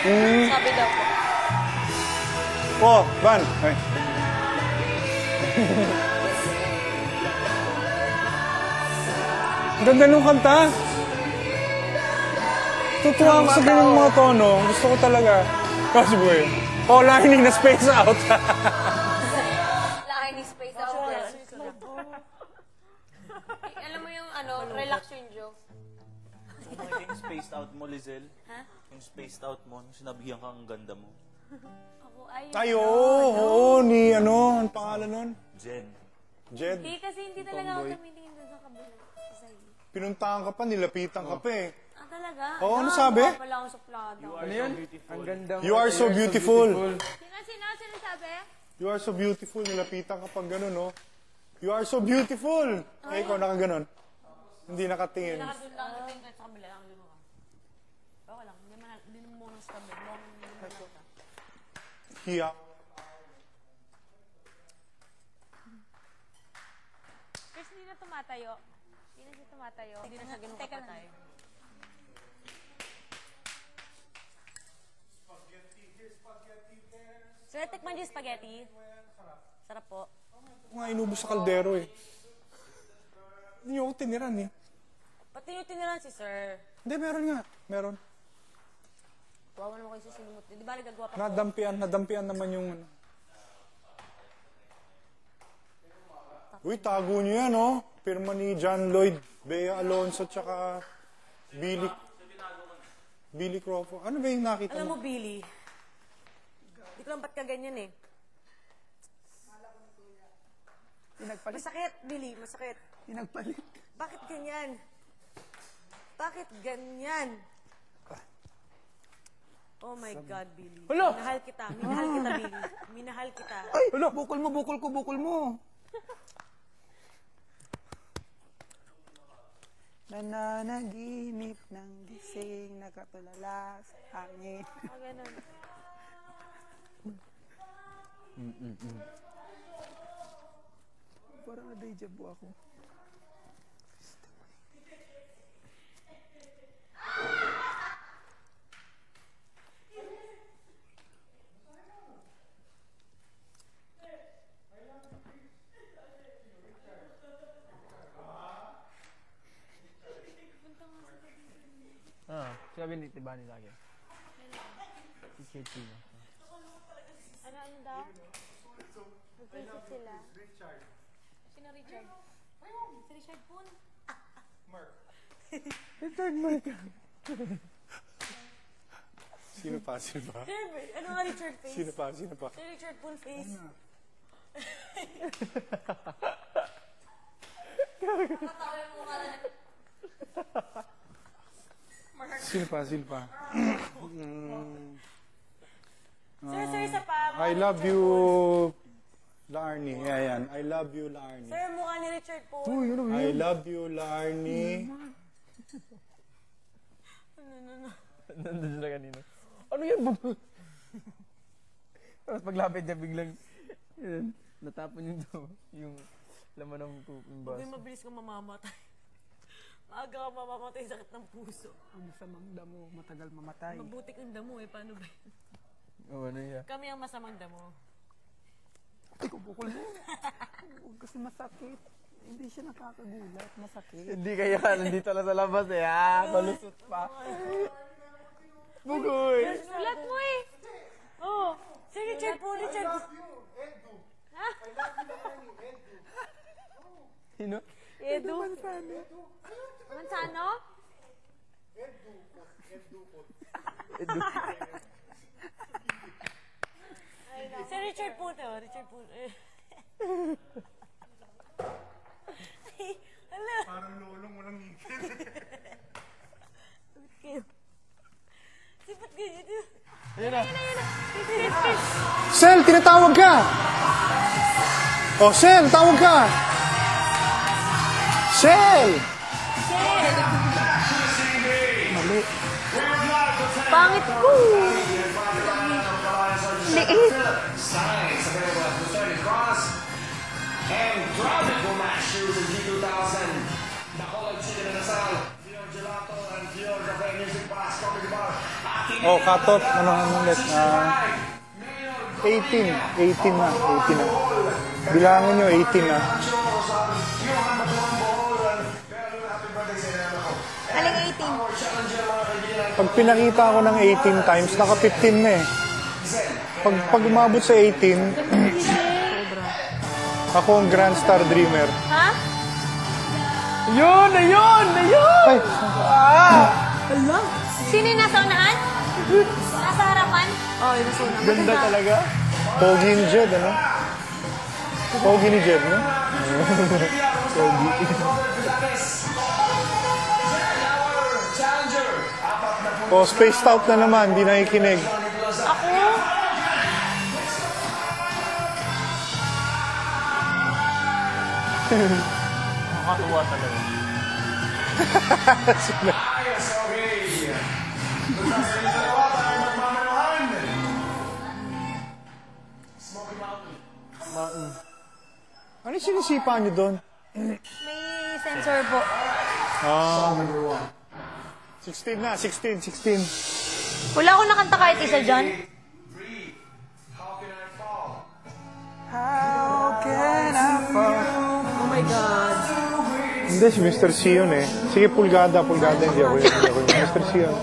Sabi daw po. Oh, Van. Ay. Ganda nung kanta. Tutuwa ako sa ganung mga tono. Gusto ko talaga. Kasi boy. Oh, lining na space out. Lining space out. Alam mo yung relax yung joke. Yung spaced out mo, Lizelle. Ha? Yung spaced out mo, nung sinabihan ka ang ganda mo. Ako, ayun. Ay, oo. Ni ano, ang pangalan nun? Jen. Jed. Hindi, kasi hindi talaga ako tumitingin doon sa kabila. Pinuntahan ka pa, nilapitan ka pa eh. Ah, talaga? Oo, ano sabi? Wala akong suplado. Ano yun? Ang ganda mo. You are so beautiful. Sino sabi? You are so beautiful. Nilapitan ka pag gano'n, no? You are so beautiful. Eh, ikaw nakaganon. Hindi nakatingin. Nakadun lang natin kahit sa kabila. Ang limo ka. Okay lang. Hindi mo muna sa kabila. Hiya. Chris, hindi na tumatayo. Hindi na siya tumatayo. Hindi na siya ganun kapatay. Sir, tikman yung spaghetti. Sarap po. Ako nga inubos sa kaldero eh. Hindi ako tiniran eh. Pati yung tiniran si sir. Hindi, meron nga. Meron. Wawa naman kayo susunod. Di ba nagagawa pa po? Nadampian naman yung... Uy, tago niyo yan, oh. Pirma ni John Lloyd, Bea Alonso, tsaka Billy Crawford. Ano ba yung nakita Alam mo? mo, Billy, hindi ko lang ba't ka ganyan eh. Masakit, Billy, masakit. Pinagpalit. Bakit ganyan? Bakit ganyan? Oh my God, Billy. Hala! Minahal kita, Billy. Minahal kita. Ay! Hala! Bukol mo. Nananaginip ng gising, nakatulala sa hangin. Oh, ganun. Parang na-deja vu ako. Sabi ni Tibani lagi. Si Chechino. Ano daw? Nag-visit sila. Sino Richard? Si Richard Poon. Richard Mark. Sino pa? Ano nga Richard face? Sino pa? Si Richard Poon face. Nakatawa yung mukha na. Sino pa? Sir, isa pa. I love you, Larnie. Ayan. I love you, Larnie. Sir, mukha ni Richard Poon. Uy, ano ba I yun? love you, Larnie. Nandun sila kanina. Ano yan? Tapos paglapit niya biglang natapon yung laman ng baso. Huwag mabilis kang mamamatay. Maaga ka mamamatay, sakit ng puso. Ang masamang damo, matagal mamatay. Mabuti kang damo eh, paano ba yun? Oo, ano yan? Kami ang masamang damo. Ay, kubukol mo. Huwag kasi masakit. Hindi siya nakakagulat. Masakit. Hindi kaya nandito lang sa labas eh. Malusot pa. Bugoy! Sulat mo eh! Oo. Si Richard po, Richard. Ha? Sino? Edu. Mansano? Si Richard po to. Richard po. Hala. Parang lolong walang ngipin. Si ba't ganyan yun? Ayun na. Sel, tinatawag ka! Oh, Sel, tawag ka! Sel! Mali. Pangit ko! Liit! And Dragon for match shoes in G2000. The College City Nasal, Gio Gelato, and Gio Cafe Music Pass Comedy Bar. Ating Oh, cut-off. Ano ulit? 18. 18 na. 18 na. Bilangin nyo, 18 na. Aling 18. Pag pinakita ako ng 18 times, naka 15 na eh. Pag umabot sa 18, ako ang Grand Star Dreamer. Ha? Ayun! Ayun! Ayun! Ay! Hala? Sino yung nasa unahan? Nasa harapan? Oo, yung nasa unahan. Ganda talaga. Pogi ni Jed, ano? Pogi ni Jed, no? Oh, spaced out na naman, hindi nakikinig. Ako? Nakakatuwa talaga. Ano yung sinisipa nyo doon? May sensor po. 16 na, 16. Wala akong nakanta kahit isa dyan. How can I fall? Oh my God. Hindi, si Mr. C yun eh. Sige, pulgada, hindi ako yun. Mr. C yun.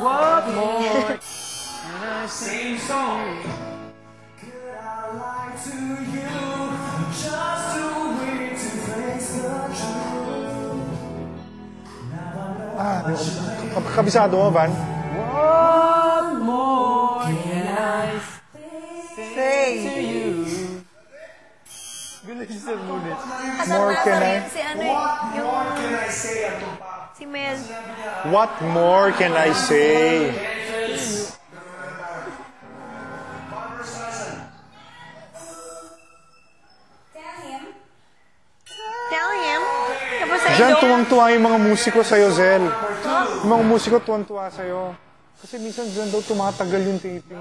What more? Same song. Kabisado mo, Van? What more can I say to you? Galing sa ngunit. More can I? Si ano eh. Yung... Si Mel. What more can I say? Tell him. Tapos sa Diyan, ilong. tuwang-tuwa yung mga musiko sa'yo, Zel. Yung mga musiko, tuwang-tuwa sa'yo. Kasi minsan dyan daw tumatagal yung taping.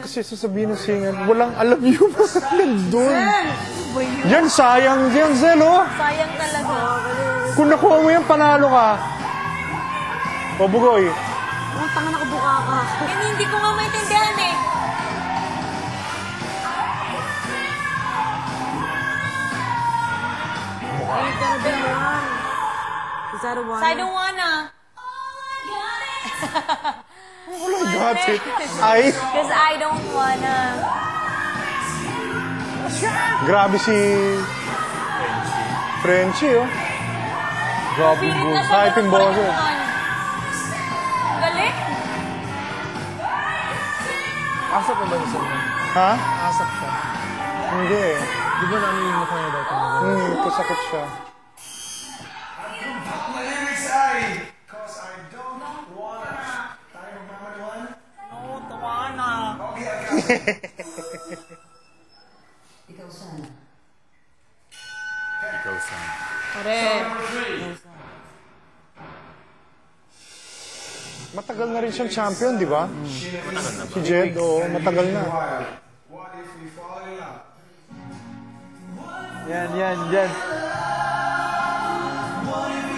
Kasi sasabihin ng singer, walang alam yung mga nandun. Yan, sayang yan, Zel, oh. Sayang talaga. Kung nakuha mo yan, panalo ka. O, Bugoy. Oh, tanga na kabuka ka. Yan, hindi ko nga maintindihan eh. So I don't wanna. Oh my God, it. Ay, Because I don't wanna. grabe si Frenchie, oh. Grabe Pilit mo. na siya. Kahit yung boses. Galing. Asap pa ba yung song? Ha? Asap siya. Hindi eh. Di ba namin yung mukha niya dati? Kasakit siya. My lyrics ay, cause I don't wanna. Tayo magmamaluan? Oo, tawa na. Okay, I got it. Ikaw sana. Matagal na rin siyang champion, di ba? Si Jed, oo, matagal na. What if we fall in love? Yan, yan, yan. What if